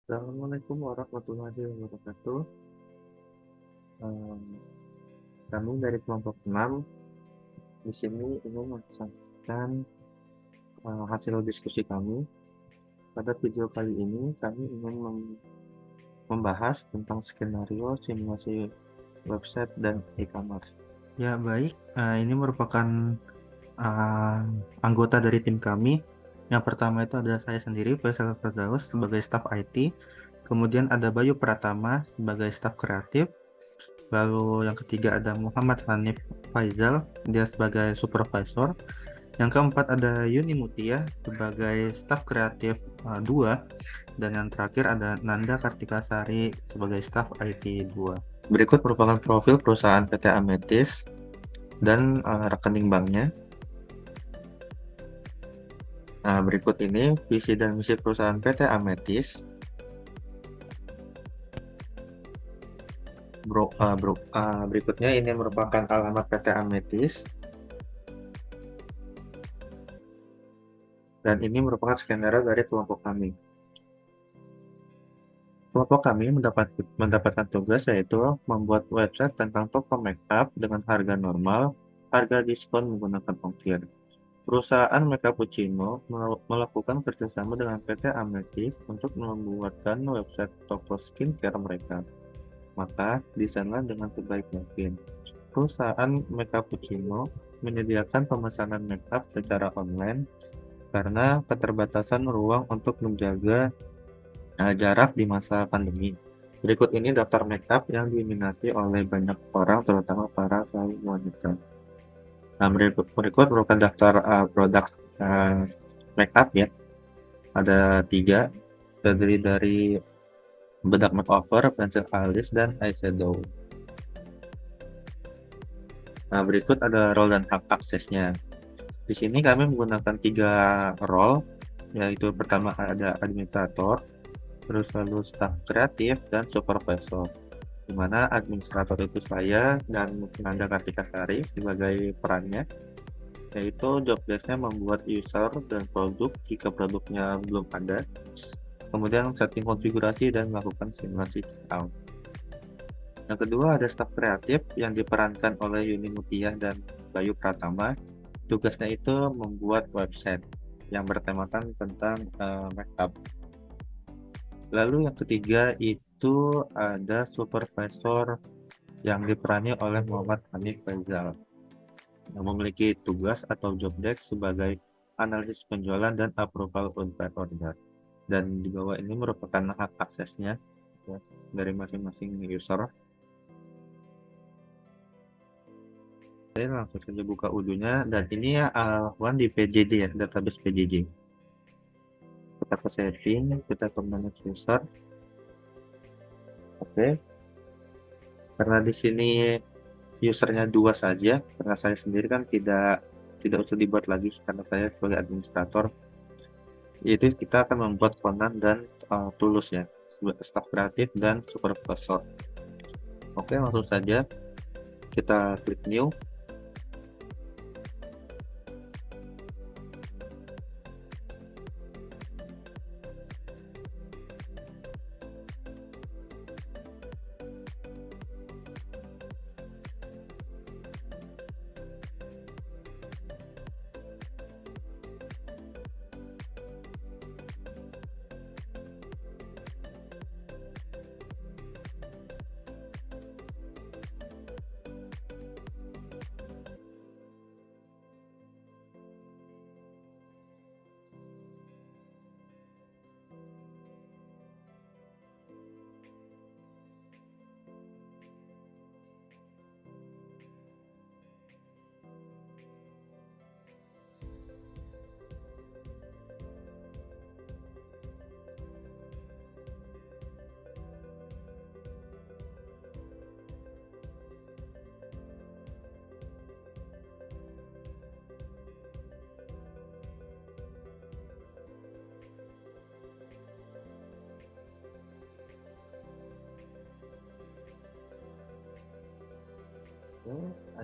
Assalamualaikum warahmatullahi wabarakatuh. Em, Kami dari kelompok 6 di sini ingin mempresentasikan hasil diskusi kami. Pada video kali ini kami ingin membahas tentang skenario simulasi website dan e-commerce. Ya baik, ini merupakan uh, anggota dari tim kami. Yang pertama itu ada saya sendiri, Faisal Firdaus sebagai staf IT. Kemudian ada Bayu Pratama sebagai staf kreatif. Lalu yang ketiga ada Muhammad Hanif Faizal, dia sebagai supervisor. Yang keempat ada Yuni Mutia sebagai staf kreatif 2. Dan yang terakhir ada Nanda Kartikasari sebagai staf IT 2. Berikut merupakan profil perusahaan PT Ametis dan rekening banknya. Nah, berikut ini visi dan misi perusahaan PT Ametis. Berikutnya ini merupakan alamat PT Ametis. Dan ini merupakan skenario dari kelompok kami. Kelompok kami mendapatkan tugas yaitu membuat website tentang toko makeup dengan harga normal, harga diskon menggunakan ongkir. Perusahaan Cappuccino melakukan kerjasama dengan PT Ametis untuk membuatkan website toko skincare mereka. Maka desainlah dengan sebaik mungkin. Perusahaan Cappuccino menyediakan pemesanan makeup secara online karena keterbatasan ruang untuk menjaga jarak di masa pandemi. Berikut ini daftar makeup yang diminati oleh banyak orang, terutama para kaum wanita. Nah, berikut merupakan daftar produk makeup ya. Ada 3, terdiri dari bedak makeover, pensil alis, dan eyeshadow. Nah, berikut ada role dan hak aksesnya. Di sini kami menggunakan 3 role, yaitu pertama ada administrator, terus lalu staf kreatif, dan supervisor. Di mana administrator itu saya dan Nanda Kartikasari sebagai perannya, yaitu job desk-nya membuat user dan produk jika produknya belum ada, kemudian setting konfigurasi dan melakukan simulasi checkout. Yang kedua ada staf kreatif yang diperankan oleh Yuni Mutia dan Bayu Pratama. Tugasnya itu membuat website yang bertemakan tentang makeup. Lalu yang ketiga itu ada supervisor yang diperani oleh Muhammad Hanif Faizal yang memiliki tugas atau job desk sebagai analisis penjualan dan approval on-paid order. Dan di bawah ini merupakan hak aksesnya ya, dari masing-masing user. Saya langsung saja buka udunya, dan ini ya one di PJJ ya, database PJJ. Kita ke setting, kita ke manage user. Oke. Karena di sini usernya 2 saja, karena saya sendiri kan tidak usah dibuat lagi karena saya sebagai administrator. Yaitu kita akan membuat Conan dan Tulus ya, sebagai staff kreatif dan supervisor. Oke, langsung saja kita klik new.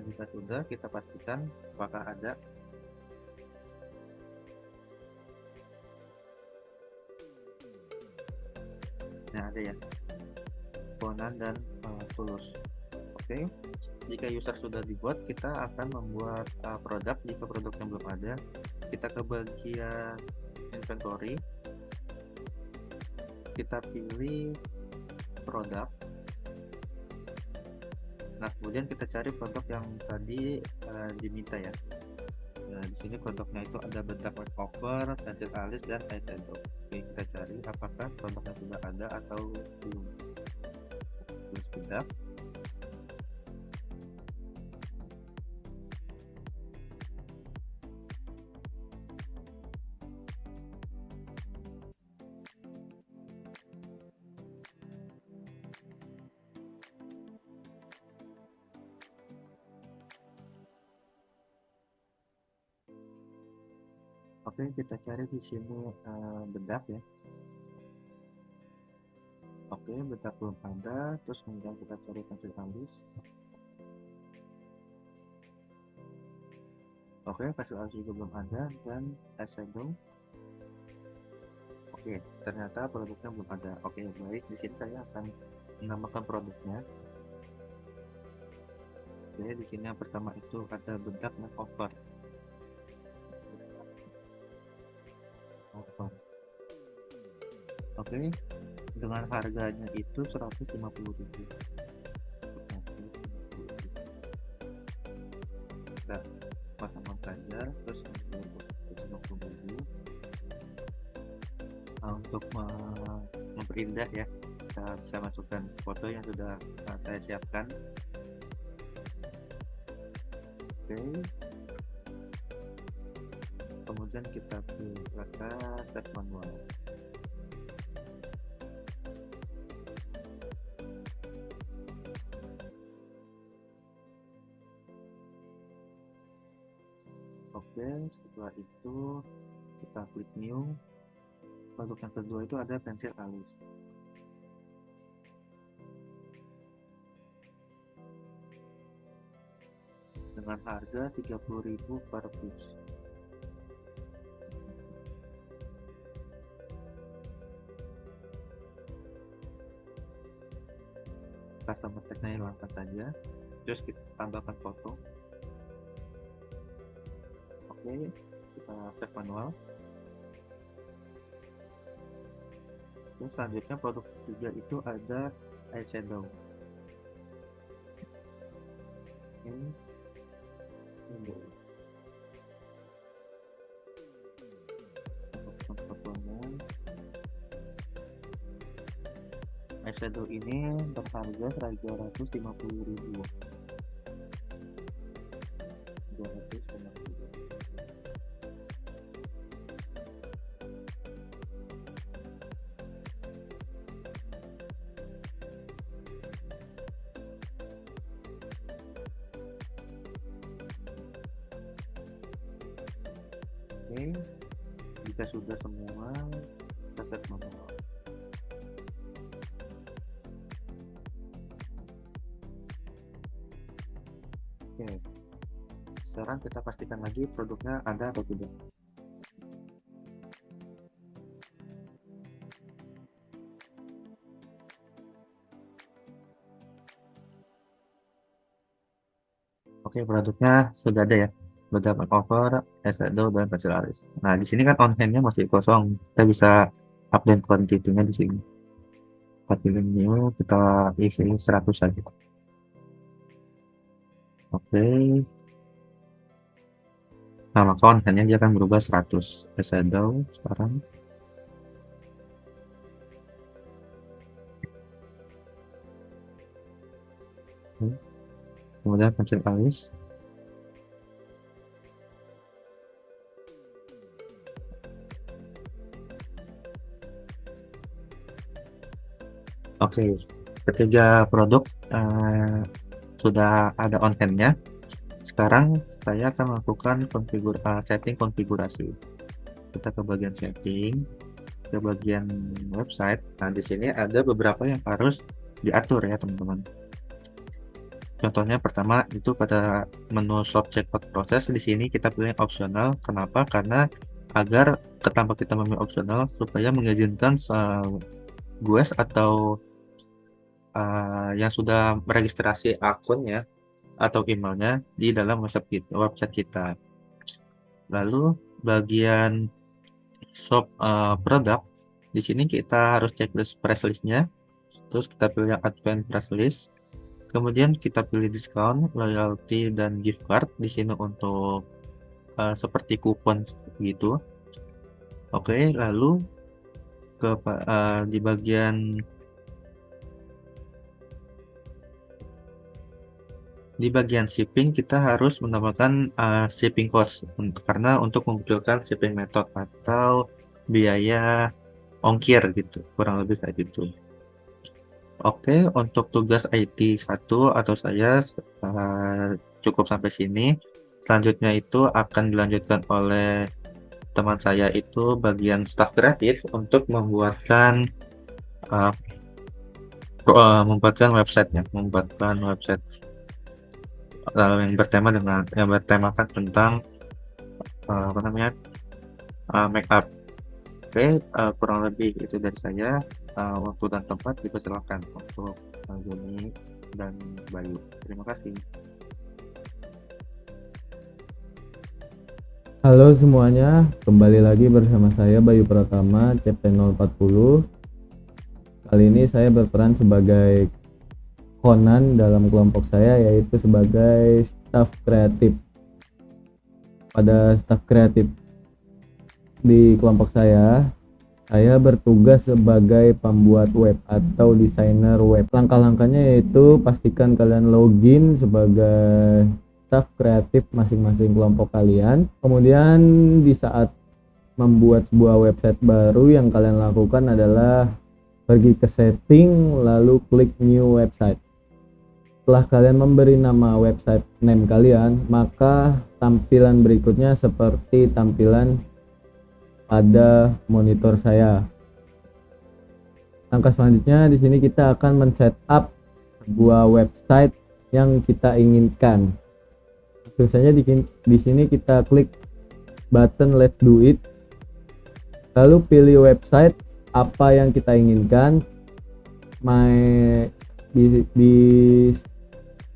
Jika sudah, kita pastikan apakah ada. Nah, ada ya, Conan dan Tulus. Oke, jika user sudah dibuat, kita akan membuat produk. Jika produknya belum ada, kita ke bagian inventory, kita pilih produk. Nah, kemudian kita cari produk yang tadi diminta ya. Nah, di sini produknya itu ada bedak makeover, pensil alis, dan eyeshadow. Oke, kita cari apakah produknya sudah ada atau belum. Terus bedak. Oke, kita cari di sini bedak ya. Oke, bedak belum ada. Terus kemudian kita cari pensil alis. Oke, pensil alis juga belum ada, dan eyeshadow. Oke, ternyata produknya belum ada. Oke, baik. Di sini saya akan menambahkan produknya. Oke, di sini yang pertama itu ada bedak makeover. Oke, dengan harganya itu 150.000. Kita pasang saja, terus 150.000. Untuk memperindah ya, kita bisa masukkan foto yang sudah saya siapkan. Oke, kemudian kita pilih kata set manual. Oke, setelah itu kita klik new. Produk yang kedua itu ada pensil alis. Dengan harga 30.000 per piece. Customer tag-nya hilangkan saja, terus kita tambahkan foto. Oke, kita save manual. Terus selanjutnya produk ketiga itu ada eyeshadow. Ini eyeshadow ini berharga 350.000. 350.000. Oke, jika sudah semua, kita set manual. Oke, sekarang kita pastikan lagi produknya ada atau tidak. Oke, produknya sudah ada ya, bedak makeover, eyeshadow, dan pensil alis. Nah, di sini kan on hand-nya masih kosong, kita bisa update quantity-nya di sini. New, kita isi 100 saja. Oke. Nah, maka on hand-nya dia akan berubah 100. Eyeshadow sekarang. Kemudian pensil alis. Oke, ketiga produk sudah ada on hand-nya. Sekarang saya akan melakukan setting konfigurasi. Kita ke bagian setting, ke bagian website. Nah, di sini ada beberapa yang harus diatur ya, teman-teman. Contohnya pertama itu pada menu shop checkout proses, di sini kita pilih opsional. Kenapa? Karena agar tanpa kita memilih opsional supaya mengizinkan request atau yang sudah meregistrasi akunnya atau emailnya di dalam website kita. Lalu bagian shop produk, di sini kita harus checklist price list-nya, terus kita pilih yang advance price list, kemudian kita pilih diskon, loyalty, dan gift card di sini untuk seperti kupon gitu. Oke, lalu di bagian shipping kita harus menambahkan shipping cost karena untuk memunculkan shipping method atau biaya ongkir gitu, kurang lebih kayak gitu. Oke, untuk tugas IT 1 atau saya cukup sampai sini. Selanjutnya itu akan dilanjutkan oleh teman saya itu bagian staff kreatif untuk membuatkan website yang bertemakan tentang apa namanya make up. Oke, kurang lebih itu dari saya. Waktu dan tempat dipersilakan untuk Joni dan Bayu. Terima kasih. Halo semuanya, kembali lagi bersama saya Bayu Pratama, CP 040. Kali ini saya berperan sebagai Conan dalam kelompok saya, yaitu sebagai staff kreatif. Pada staff kreatif di kelompok saya bertugas sebagai pembuat web atau desainer web. Langkah-langkahnya yaitu pastikan kalian login sebagai staff kreatif masing-masing kelompok kalian. Kemudian di saat membuat sebuah website baru, yang kalian lakukan adalah pergi ke setting lalu klik new website. Setelah kalian memberi nama website name kalian, maka tampilan berikutnya seperti tampilan pada monitor saya. Langkah selanjutnya di sini kita akan men-setup sebuah website yang kita inginkan. Langsung saja di sini kita klik button let's do it. Lalu pilih website apa yang kita inginkan. Di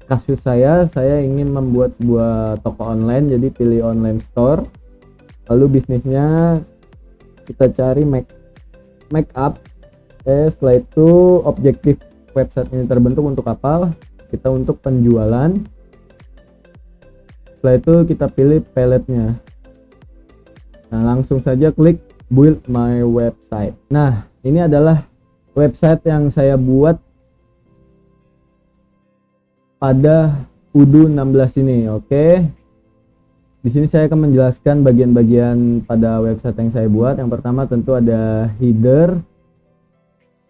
kasus saya ingin membuat sebuah toko online, jadi pilih online store. Lalu bisnisnya kita cari make up. Setelah itu objektif website ini terbentuk untuk apa? Kita untuk penjualan. Setelah itu kita pilih palette-nya. Nah, langsung saja klik build my website. Nah, ini adalah website yang saya buat pada Udu 16 ini. Oke. Di sini saya akan menjelaskan bagian-bagian pada website yang saya buat. Yang pertama tentu ada header.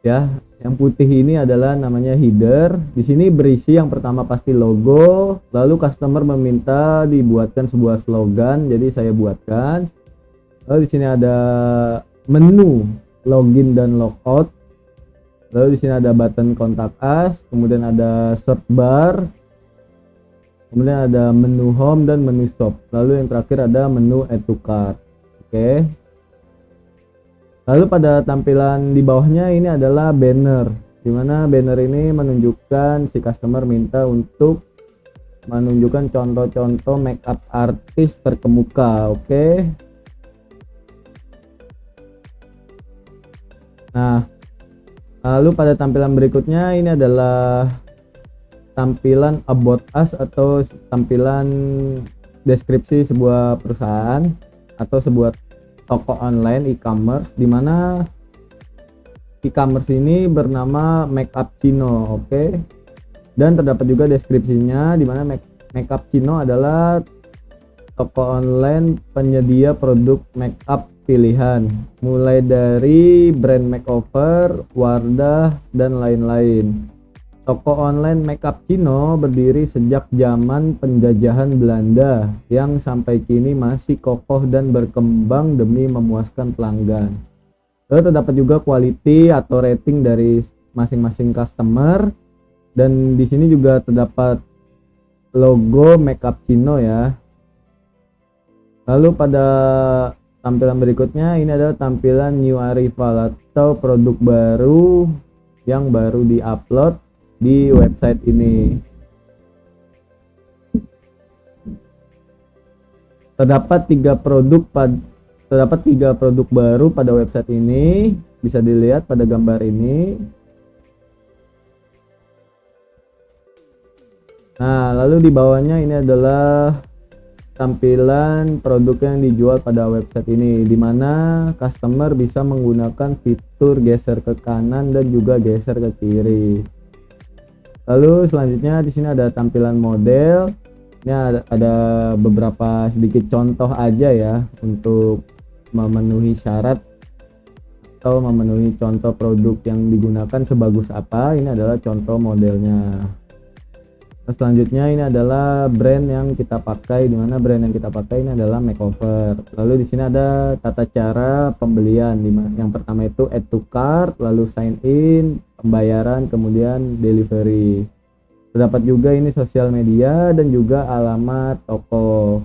Ya, yang putih ini adalah namanya header. Di sini berisi yang pertama pasti logo, lalu customer meminta dibuatkan sebuah slogan, jadi saya buatkan. Lalu di sini ada menu login dan logout. Lalu di sini ada button kontak us, kemudian ada search bar. Kemudian ada menu home dan menu shop. Lalu yang terakhir ada menu add to cart. Oke. Lalu pada tampilan di bawahnya ini adalah banner, dimana banner ini menunjukkan si customer minta untuk menunjukkan contoh-contoh makeup artis terkemuka. Oke. Nah, lalu pada tampilan berikutnya ini adalah tampilan about us atau tampilan deskripsi sebuah perusahaan atau sebuah toko online e-commerce, di mana e-commerce ini bernama Makeup Chino. Oke. Dan terdapat juga deskripsinya, di mana Makeup Chino adalah toko online penyedia produk makeup pilihan, mulai dari brand makeover, Wardah, dan lain-lain. Toko online Makeup Chino berdiri sejak zaman penjajahan Belanda yang sampai kini masih kokoh dan berkembang demi memuaskan pelanggan. Lalu terdapat juga quality atau rating dari masing-masing customer, dan di sini juga terdapat logo Makeup Chino ya. Lalu pada tampilan berikutnya ini adalah tampilan new arrival atau produk baru yang baru di-upload di website ini. Terdapat tiga produk baru pada website ini, bisa dilihat pada gambar ini. Nah, lalu di bawahnya ini adalah tampilan produk yang dijual pada website ini, di mana customer bisa menggunakan fitur geser ke kanan dan juga geser ke kiri. Lalu selanjutnya di sini ada tampilan model. Ini ada beberapa sedikit contoh aja ya untuk memenuhi syarat atau memenuhi contoh produk yang digunakan sebagus apa. Ini adalah contoh modelnya. Nah, selanjutnya ini adalah brand yang kita pakai, di mana brand yang kita pakai ini adalah Makeover. Lalu di sini ada tata cara pembelian, yang pertama itu add to cart, lalu sign in, pembayaran, kemudian delivery. Terdapat juga ini sosial media dan juga alamat toko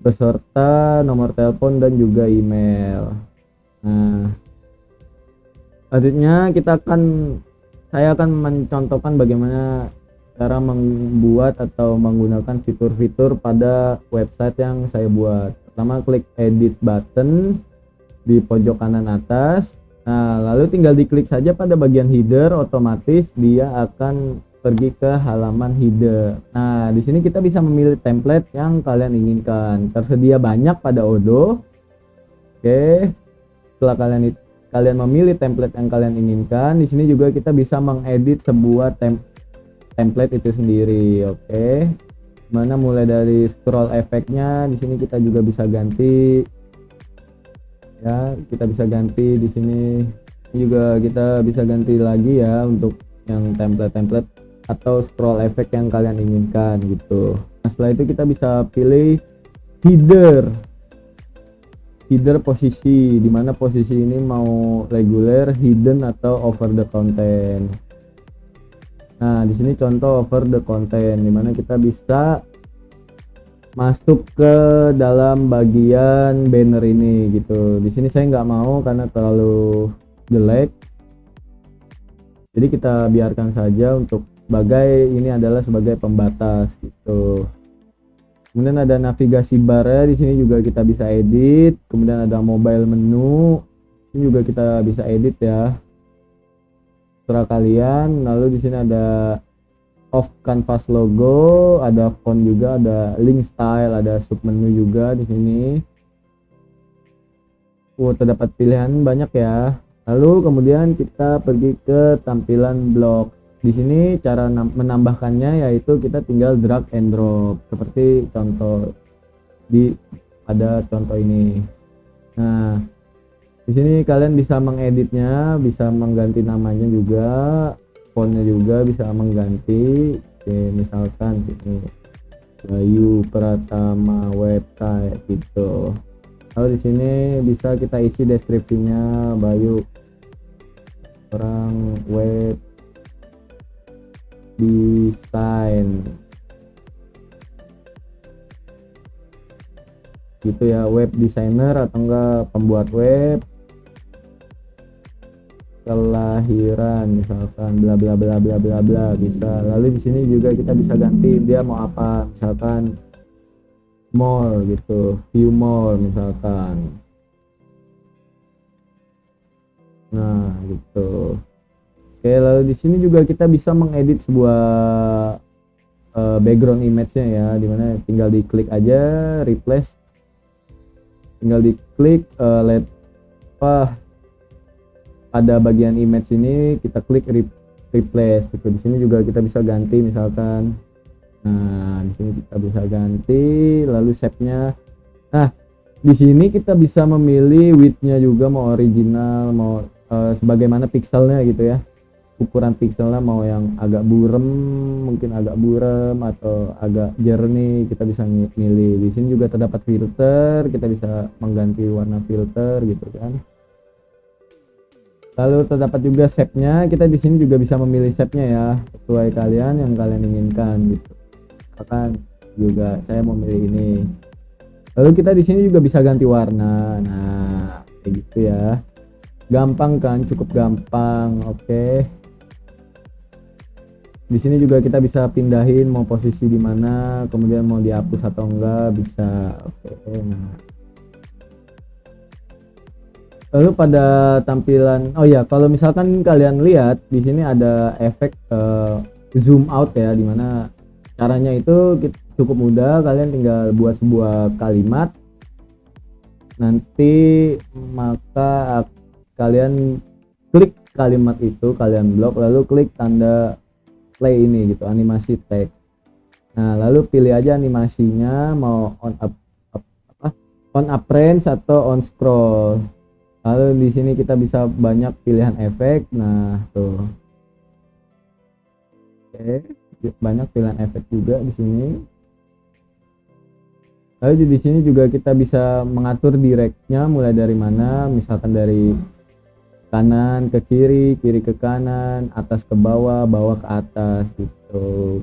beserta nomor telepon dan juga email. Nah, selanjutnya saya akan mencontohkan bagaimana cara membuat atau menggunakan fitur-fitur pada website yang saya buat. Pertama, klik edit button di pojok kanan atas. Nah, lalu tinggal diklik saja pada bagian header, otomatis dia akan pergi ke halaman header. Nah, di sini kita bisa memilih template yang kalian inginkan. Tersedia banyak pada Odoo. Oke. Setelah kalian memilih template yang kalian inginkan, di sini juga kita bisa mengedit sebuah template itu sendiri. Oke. Mana mulai dari scroll efeknya, di sini kita juga bisa ganti. Ya, kita bisa ganti di sini. Ini juga kita bisa ganti lagi ya untuk yang template atau scroll efek yang kalian inginkan gitu. Nah, setelah itu kita bisa pilih header posisi, dimana posisi ini mau regular, hidden atau over the content. Nah, di sini contoh over the content, dimana kita bisa masuk ke dalam bagian banner ini gitu. Di sini saya nggak mau karena terlalu jelek, jadi kita biarkan saja untuk ini adalah sebagai pembatas gitu. Kemudian ada navigasi bar, di sini juga kita bisa edit. Kemudian ada mobile menu, ini juga kita bisa edit ya, terserah kalian. Lalu di sini ada off canvas logo, ada font juga, ada link style, ada sub menu juga di sini. Terdapat pilihan banyak ya. Lalu kemudian kita pergi ke tampilan blog. Di sini cara menambahkannya yaitu kita tinggal drag and drop seperti contoh pada contoh ini. Nah, di sini kalian bisa mengeditnya, bisa mengganti namanya juga, fontnya juga bisa mengganti. Oke, misalkan ini Bayu Pratama website gitu. Lalu di sini bisa kita isi deskripsinya, Bayu orang web desain gitu ya, web designer atau enggak pembuat web, kelahiran misalkan bla bla bla bla bla bla, bisa. Lalu di sini juga kita bisa ganti dia mau apa, misalkan more gitu, view more misalkan. Nah, gitu. Oke, lalu di sini juga kita bisa mengedit sebuah background image-nya ya, dimana tinggal diklik aja replace, tinggal diklik pada bagian image ini kita klik replace gitu. Di sini juga kita bisa ganti misalkan. Nah, di sini kita bisa ganti, lalu shape-nya. Nah, di sini kita bisa memilih width-nya juga, mau original, mau sebagaimana pixelnya gitu ya. Ukuran pixelnya mau yang agak mungkin agak buram atau agak jernih, kita bisa milih. Di sini juga terdapat filter, kita bisa mengganti warna filter gitu kan. Lalu terdapat juga shape-nya, kita di sini juga bisa memilih shape-nya ya, sesuai yang kalian inginkan gitu. Misalkan juga saya mau milih ini. Lalu kita di sini juga bisa ganti warna. Nah, kayak gitu ya. Gampang kan? Cukup gampang. Oke. Di sini juga kita bisa pindahin mau posisi di mana, kemudian mau dihapus atau enggak bisa. Oke. Nah. Lalu pada tampilan, oh ya, kalau misalkan kalian lihat di sini ada efek zoom out ya, dimana caranya itu cukup mudah. Kalian tinggal buat sebuah kalimat, nanti maka kalian klik kalimat itu, kalian blok, lalu klik tanda play ini gitu, animasi teks. Nah, lalu pilih aja animasinya mau on appearance atau on scroll. Lalu di sini kita bisa banyak pilihan efek. Nah, tuh. Oke, banyak pilihan efek juga di sini. Lalu di sini juga kita bisa mengatur directnya mulai dari mana, misalkan dari kanan ke kiri, kiri ke kanan, atas ke bawah, bawah ke atas gitu.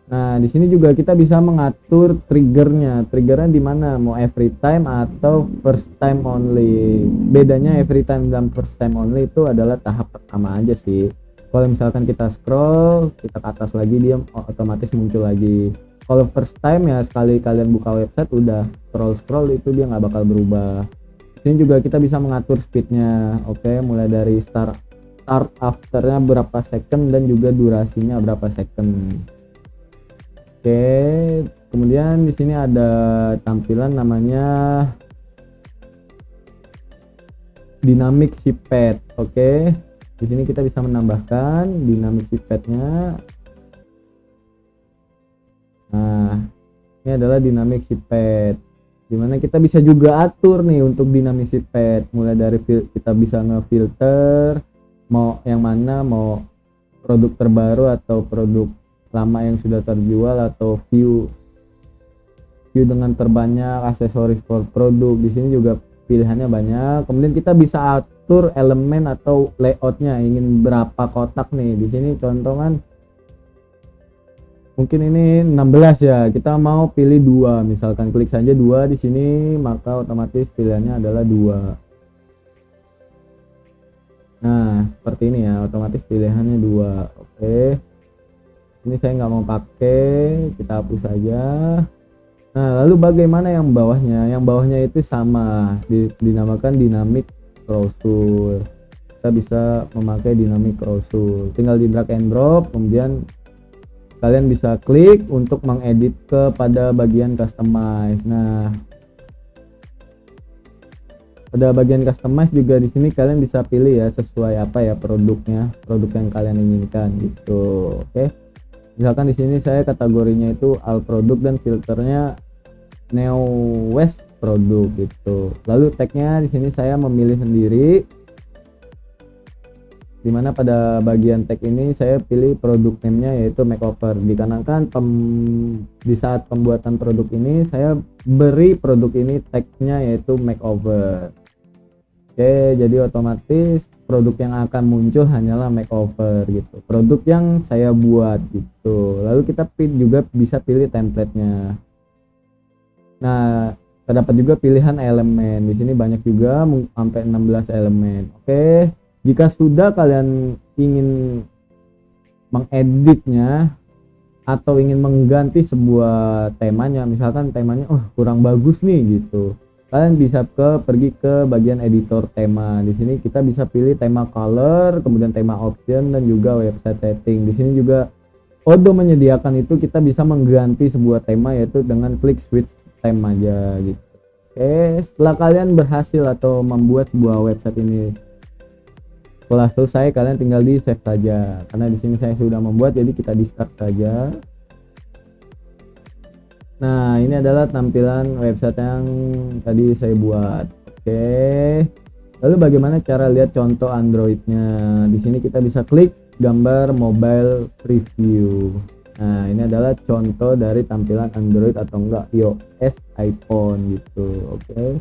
Nah, di sini juga kita bisa mengatur triggernya. Triggernya di mana? Mau every time atau first time only. Bedanya every time dan first time only itu adalah tahap pertama aja sih. Kalau misalkan kita scroll, kita ke atas lagi, dia otomatis muncul lagi. Kalau first time ya sekali kalian buka website udah scroll itu dia nggak bakal berubah. Ini juga kita bisa mengatur speednya. Oke, mulai dari start afternya berapa second dan juga durasinya berapa second. Oke, kemudian di sini ada tampilan namanya dynamic shipet. Oke, di sini kita bisa menambahkan dynamic shipetnya. Nah, ini adalah dynamic shipet, dimana kita bisa juga atur nih untuk dynamic shipet, mulai dari kita bisa ngefilter mau yang mana, mau produk terbaru atau produk lama yang sudah terjual, atau view dengan terbanyak aksesoris for produk. Di sini juga pilihannya banyak. Kemudian kita bisa atur elemen atau layoutnya, ingin berapa kotak nih. Di sini contoh kan mungkin ini 16 ya, kita mau pilih 2, misalkan klik saja 2 di sini, maka otomatis pilihannya adalah 2. Nah, seperti ini ya, otomatis pilihannya 2. Oke, ini saya nggak mau pakai, kita hapus saja. Nah, lalu bagaimana yang bawahnya? Yang bawahnya itu sama, dinamakan dynamic browser. Kita bisa memakai dynamic browser, tinggal di drag and drop, kemudian kalian bisa klik untuk mengedit kepada bagian customize. Nah, pada bagian customize juga di sini kalian bisa pilih ya sesuai apa ya produknya, produk yang kalian inginkan gitu. Oke, misalkan di sini saya kategorinya itu all produk dan filternya neo west produk gitu. Lalu tagnya di sini saya memilih sendiri, dimana pada bagian tag ini saya pilih produk name-nya yaitu makeover. Dikarenakan di saat pembuatan produk ini saya beri produk ini tag-nya yaitu makeover. Oke, jadi otomatis produk yang akan muncul hanyalah makeover gitu, produk yang saya buat gitu. Lalu kita juga bisa pilih template-nya. Nah, terdapat juga pilihan elemen. Di sini banyak juga sampai 16 elemen. Oke, jika sudah kalian ingin mengeditnya atau ingin mengganti sebuah temanya, misalkan temanya kurang bagus nih gitu, kalian bisa pergi ke bagian editor tema. Di sini kita bisa pilih tema color, kemudian tema option, dan juga website setting. Di sini juga Odoo menyediakan itu kita bisa mengganti sebuah tema yaitu dengan klik switch theme aja gitu. Oke, setelah kalian berhasil atau membuat sebuah website ini setelah selesai, kalian tinggal di save saja, karena di sini saya sudah membuat, jadi kita discard saja. Nah, ini adalah tampilan website yang tadi saya buat. Oke, lalu bagaimana cara lihat contoh Androidnya? Di sini kita bisa klik gambar mobile preview. Nah, ini adalah contoh dari tampilan Android atau enggak iOS iPhone gitu. Oke,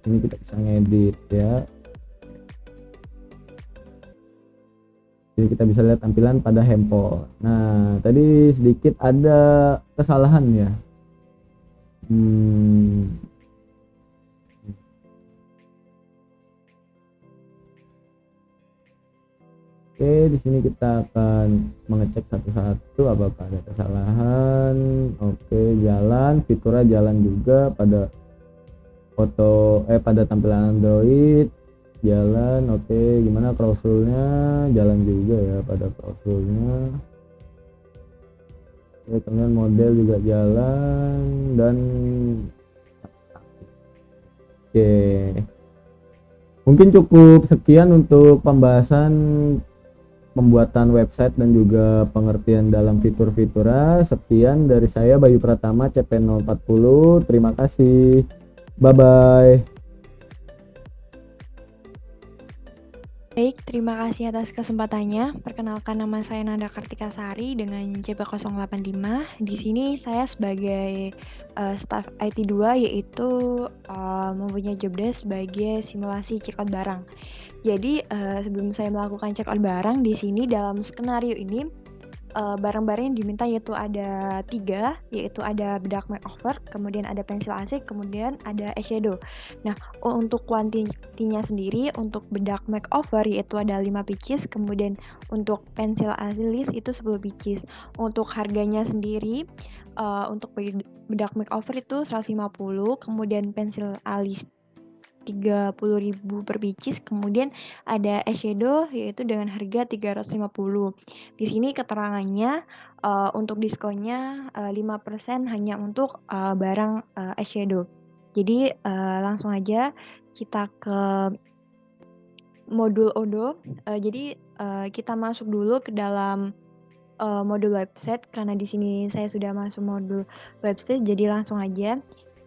ini kita bisa ngedit ya. Jadi kita bisa lihat tampilan pada handphone. Nah, tadi sedikit ada kesalahan ya. Hmm, Oke, di sini kita akan mengecek satu-satu apakah ada kesalahan. Oke, jalan, fiturnya jalan juga pada pada tampilan Android. Jalan, oke. Gimana cross rule-nya? Jalan juga ya pada cross rule-nya. Oke, kemudian model juga jalan dan oke. Mungkin cukup sekian untuk pembahasan pembuatan website dan juga pengertian dalam fitur-fiturnya. Sekian dari saya Bayu Pratama CP040. Terima kasih. Bye bye. Baik, terima kasih atas kesempatannya. Perkenalkan, nama saya Nanda Kartika Sari dengan CP085. Di sini saya sebagai staff IT2, yaitu mempunyai jobdesk sebagai simulasi check out barang. Jadi sebelum saya melakukan check out barang, di sini dalam skenario ini barang-barang yang diminta yaitu ada 3, yaitu ada bedak makeover, kemudian ada pensil asik, kemudian ada eyeshadow. Nah, untuk kuantitinya sendiri, untuk bedak makeover yaitu ada 5 pieces, kemudian untuk pensil alis itu 10 pieces. Untuk harganya sendiri, untuk bedak makeover itu 150, kemudian pensil alis 30.000 per pieces, kemudian ada eyeshadow yaitu dengan harga 350. Di sini keterangannya untuk diskonnya 5% hanya untuk barang eyeshadow. Jadi langsung aja kita ke modul Odoo. Jadi kita masuk dulu ke dalam modul website, karena di sini saya sudah masuk modul website, jadi langsung aja.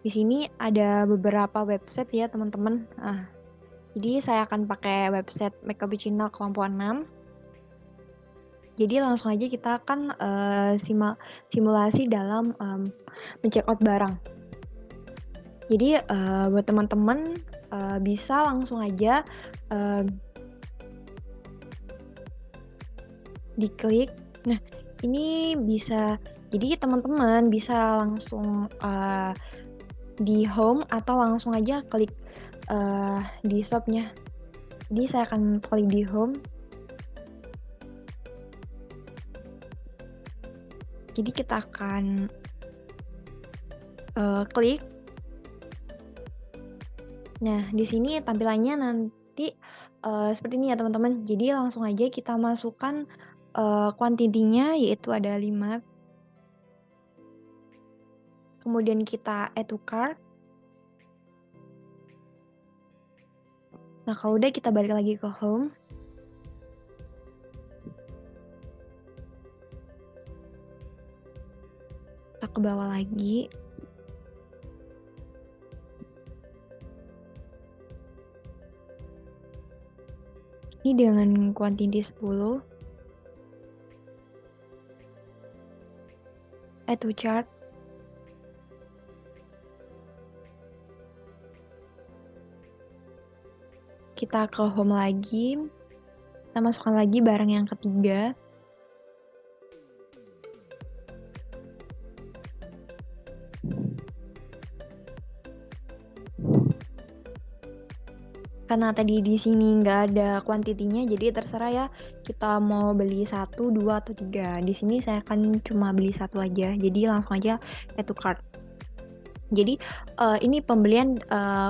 Di sini ada beberapa website ya teman-teman. Jadi saya akan pakai website Make-Cappuccino kelompok 6. Jadi langsung aja kita akan simulasi dalam men-check out barang. Jadi buat teman-teman bisa langsung aja diklik. Nah, ini bisa, jadi teman-teman bisa langsung di home atau langsung aja klik di shopnya. Jadi saya akan klik di home. Jadi kita akan klik. Nah, di sini tampilannya nanti seperti ini ya teman-teman. Jadi langsung aja kita masukkan kuantitinya yaitu ada 5. Kemudian kita add to cart. Nah, kalau udah kita balik lagi ke home. Kita ke bawah lagi. Ini dengan kuantiti 10. Add to chart. Kita ke home lagi. Kita masukkan lagi barang yang ketiga. Karena tadi di sini nggak ada kuantitinya, jadi terserah ya kita mau beli 1, 2, atau 3. Di sini saya akan cuma beli 1 aja. Jadi langsung aja add to cart. Jadi ini pembelian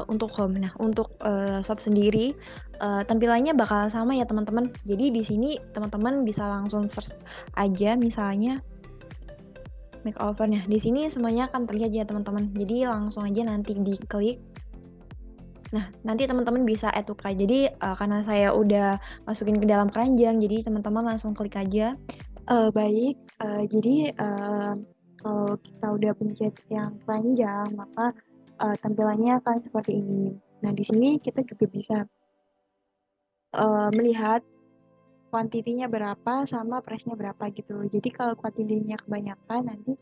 untuk home. Nah, untuk shop sendiri tampilannya bakal sama ya teman-teman. Jadi di sini teman-teman bisa langsung search aja misalnya makeover. Nah, di sini semuanya akan terlihat ya teman-teman. Jadi langsung aja nanti diklik. Nah, nanti teman-teman bisa add to cart. Jadi karena saya udah masukin ke dalam keranjang, jadi teman-teman langsung klik aja. Baik, jadi kalau kita udah pencet yang panjang, maka tampilannya akan seperti ini. Nah, di sini kita juga bisa melihat kuantitinya berapa sama price-nya berapa gitu. Jadi kalau kuantitinya kebanyakan, nanti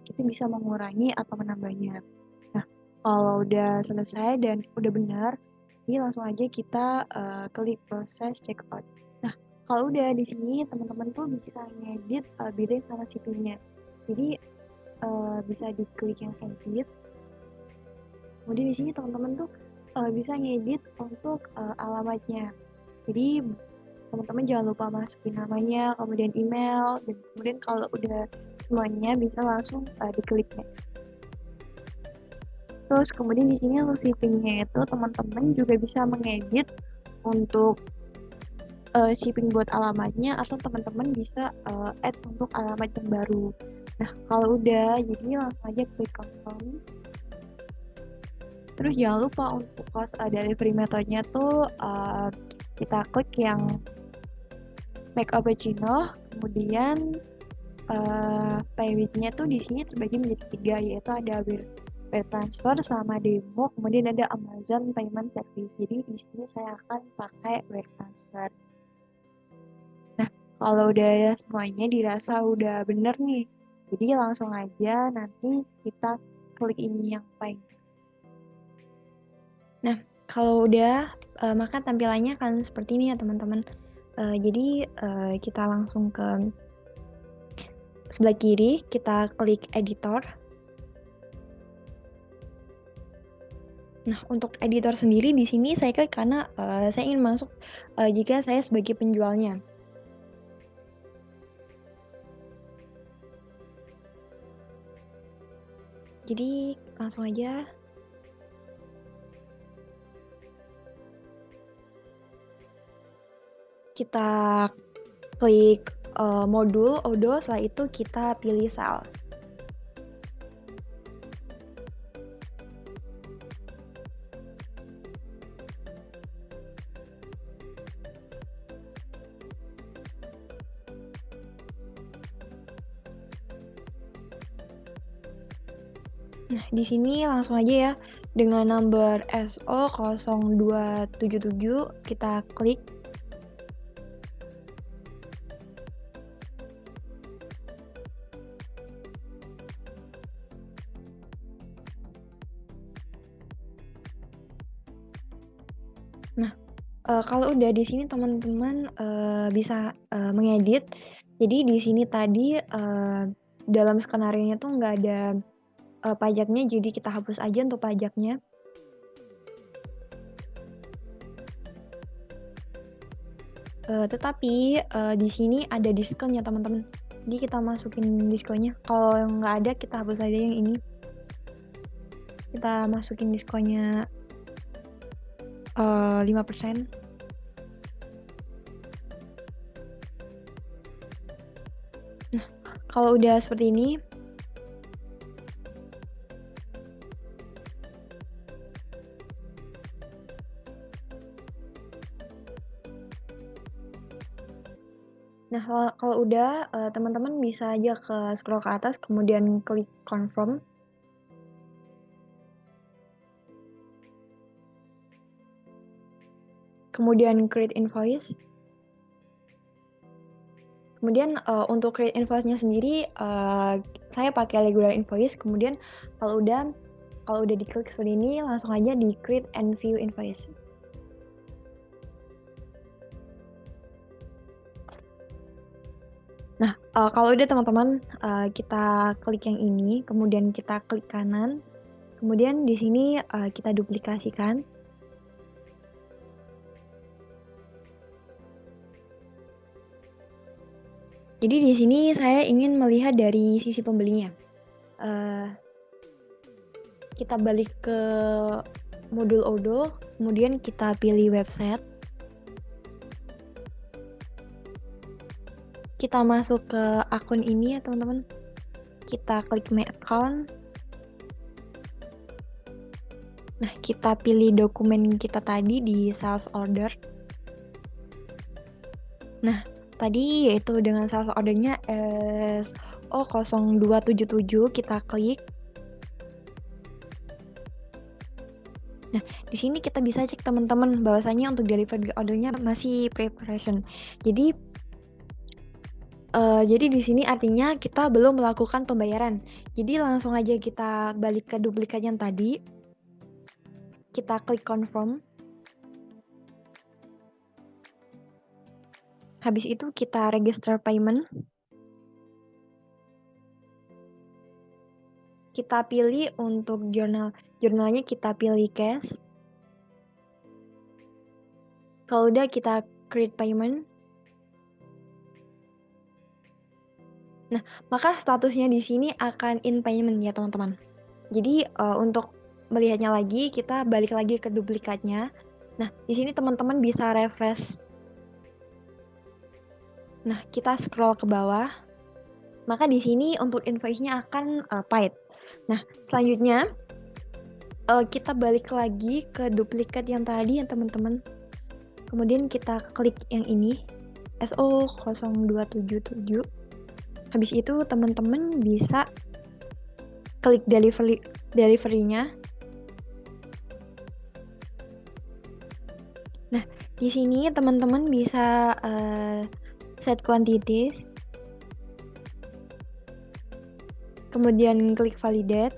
kita bisa mengurangi atau menambahnya. Nah, kalau udah selesai dan udah benar, ini langsung aja kita klik proses checkout. Nah, kalau udah di sini teman-teman tuh bisa ngedit billing sama shipping-nya. Jadi bisa diklik yang edit. Kemudian di sini teman-teman tuh bisa ngedit untuk alamatnya. Jadi teman-teman jangan lupa masukin namanya, kemudian email, dan kemudian kalau udah semuanya bisa langsung diklik next. Terus kemudian di sini untuk shippingnya itu teman-teman juga bisa mengedit untuk shipping buat alamatnya, atau teman-teman bisa add untuk alamat yang baru. Nah, kalau udah, jadi langsung aja klik confirm. Terus jangan lupa untuk cost delivery methodenya tuh kita klik yang make cappuccino, kemudian pay with-nya tuh di sini terbagi menjadi 3, yaitu ada wire transfer sama demo, kemudian ada Amazon Payment Service. Jadi di sini saya akan pakai wire transfer. Nah, kalau udah semuanya dirasa udah bener nih, jadi langsung aja nanti kita klik ini yang pay. Nah, kalau udah maka tampilannya akan seperti ini ya teman-teman. Jadi kita langsung ke sebelah kiri, kita klik editor. Nah, untuk editor sendiri di sini saya klik karena saya ingin masuk jika saya sebagai penjualnya. Jadi langsung aja. Kita klik modul Odoo, setelah itu kita pilih sales. Nah, di sini langsung aja ya, dengan number SO0277 kita klik. Nah, kalau udah di sini teman-teman bisa mengedit. Jadi di sini tadi dalam skenario-nya tuh nggak ada pajaknya, jadi kita hapus aja untuk pajaknya. Tetapi di sini ada diskon ya teman-teman. Jadi kita masukin diskonnya. Kalau nggak ada kita hapus aja yang ini. Kita masukin diskonnya 5%. Nah, kalau udah seperti ini, nah kalau udah teman-teman bisa aja scroll ke atas, kemudian klik confirm. Kemudian create invoice. Kemudian untuk create invoice-nya sendiri saya pakai regular invoice. Kemudian kalau udah diklik seperti ini, langsung aja di create and view invoice. Nah, kalau udah teman-teman, kita klik yang ini, kemudian kita klik kanan, kemudian di sini kita duplikasikan. Jadi di sini saya ingin melihat dari sisi pembelinya. Kita balik ke modul Odoo, kemudian kita pilih website. Kita masuk ke akun ini ya teman-teman. Kita klik my account. Nah, kita pilih dokumen kita tadi di sales order. Nah, tadi yaitu dengan sales ordernya SO0277 kita klik. Nah, di sini kita bisa cek teman-teman bahwasanya untuk delivery ordernya masih preparation. Jadi di sini artinya kita belum melakukan pembayaran. Jadi langsung aja kita balik ke duplikat yang tadi. Kita klik confirm. Habis itu kita register payment. Kita pilih untuk journal jurnalnya kita pilih cash. Kalau udah kita create payment. Nah, maka statusnya di sini akan in payment ya teman-teman. Jadi untuk melihatnya lagi, kita balik lagi ke duplikatnya. Nah, di sini teman-teman bisa refresh. Nah, kita scroll ke bawah. Maka di sini untuk invoice-nya akan paid. Nah, selanjutnya kita balik lagi ke duplikat yang tadi ya teman-teman. Kemudian kita klik yang ini, SO0277. Habis itu teman-teman bisa klik delivery-nya. Nah, di sini teman-teman bisa set quantities. Kemudian klik validate.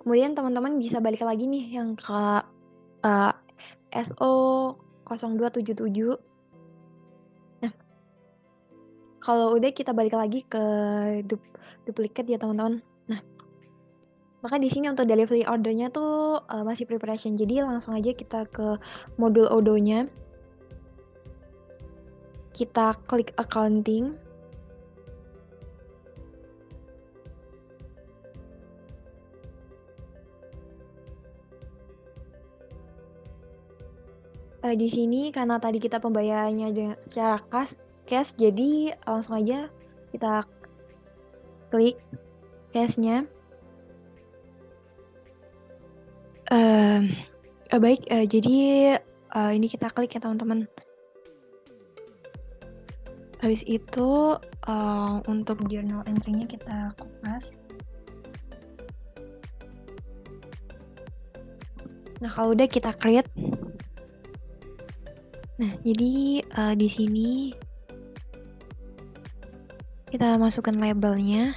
Kemudian teman-teman bisa balik lagi nih yang ke SO0277. Nah, kalau udah kita balik lagi ke duplikat ya teman-teman. Nah, maka di sini untuk delivery ordernya tuh masih preparation. Jadi langsung aja kita ke modul Odoo-nya. Kita klik accounting. Di sini karena tadi kita pembayarannya secara cash, jadi langsung aja kita klik cash-nya. Baik, jadi ini kita klik ya teman-teman. Habis itu untuk journal entry-nya kita kupas. Nah, kalau udah kita create. Nah, jadi di sini kita masukkan labelnya.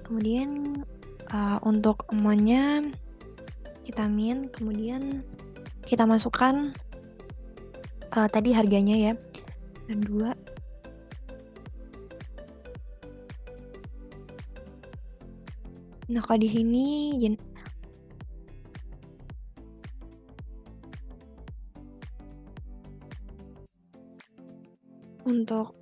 Kemudian untuk amount-nya kita min, kemudian kita masukkan tadi harganya ya, dan 2. Nah, kalau di sini untuk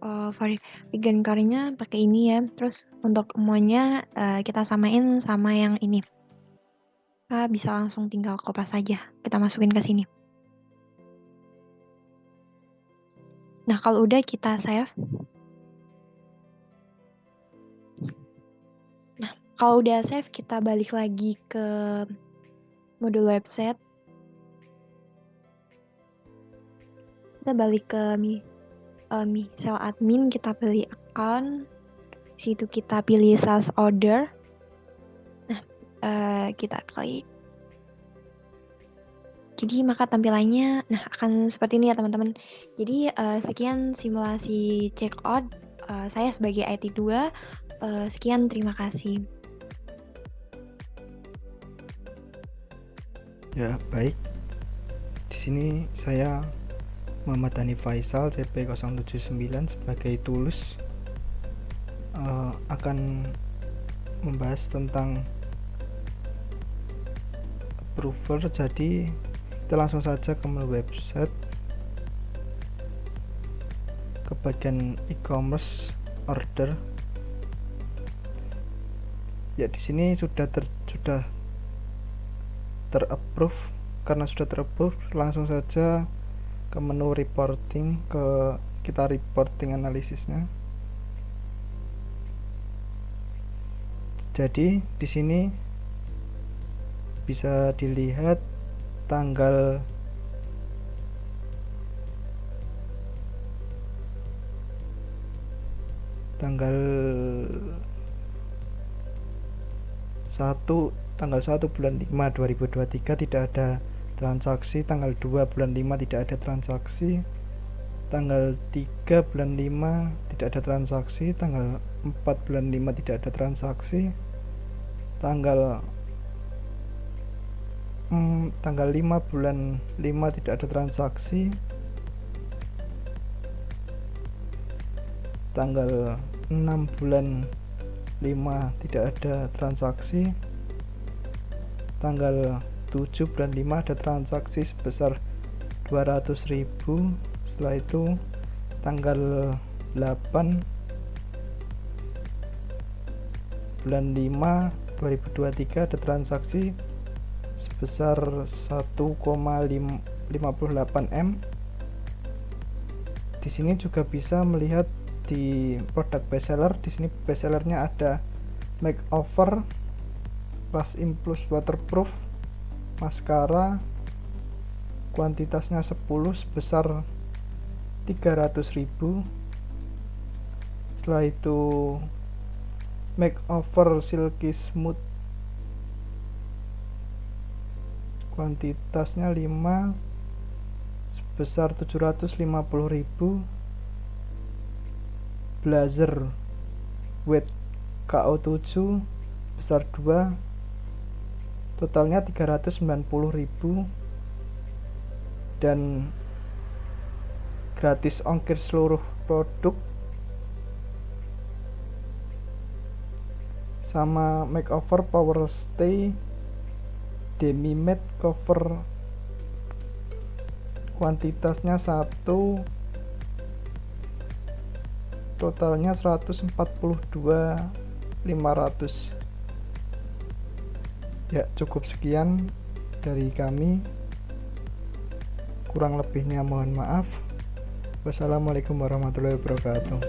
vegan curry-nya pakai ini ya. Terus untuk amount-nya kita samain sama yang ini. Kita bisa langsung tinggal kopas saja. Kita masukin ke sini. Nah, kalau udah kita save. Nah, kalau udah save kita balik lagi ke modul website. Kita balik ke misal admin, kita pilih account. Di situ kita pilih sales order. Nah, kita klik. Jadi maka tampilannya akan seperti ini ya teman-teman. Jadi sekian simulasi check out saya sebagai IT 2. Sekian, terima kasih. Ya, baik. Di sini saya Muhammad Hani Faisal CP079 sebagai tools akan membahas tentang approver. Jadi kita langsung saja ke website, ke bagian e-commerce order. Ya, di sini sudah terapprove. Karena sudah terapprove, langsung saja ke menu reporting, kita reporting analisisnya. Jadi di sini bisa dilihat tanggal tanggal 1 bulan 5 2023 tidak ada transaksi, tanggal 2 bulan 5 tidak ada transaksi, tanggal 3 bulan 5 tidak ada transaksi, tanggal 4 bulan 5 tidak ada transaksi, tanggal 5 bulan 5 tidak ada transaksi, tanggal 6 bulan tidak ada transaksi. Tanggal 7 bulan 5 ada transaksi sebesar 200.000. Setelah itu tanggal 8 bulan 5 2023 ada transaksi sebesar 1,58 M. Di sini juga bisa melihat di produk bestseller. Di sini bestsellernya ada makeover, plus plus waterproof, maskara, kuantitasnya 10 sebesar 300.000. Setelah itu makeover silky smooth, kuantitasnya 5 sebesar 750.000. Blazer wet KO7 besar 2, totalnya 390.000 dan gratis ongkir seluruh produk. Sama makeover power stay demi matte cover, kuantitasnya 1, totalnya 142.500. Ya, cukup sekian dari kami, kurang lebihnya mohon maaf. Wassalamualaikum warahmatullahi wabarakatuh.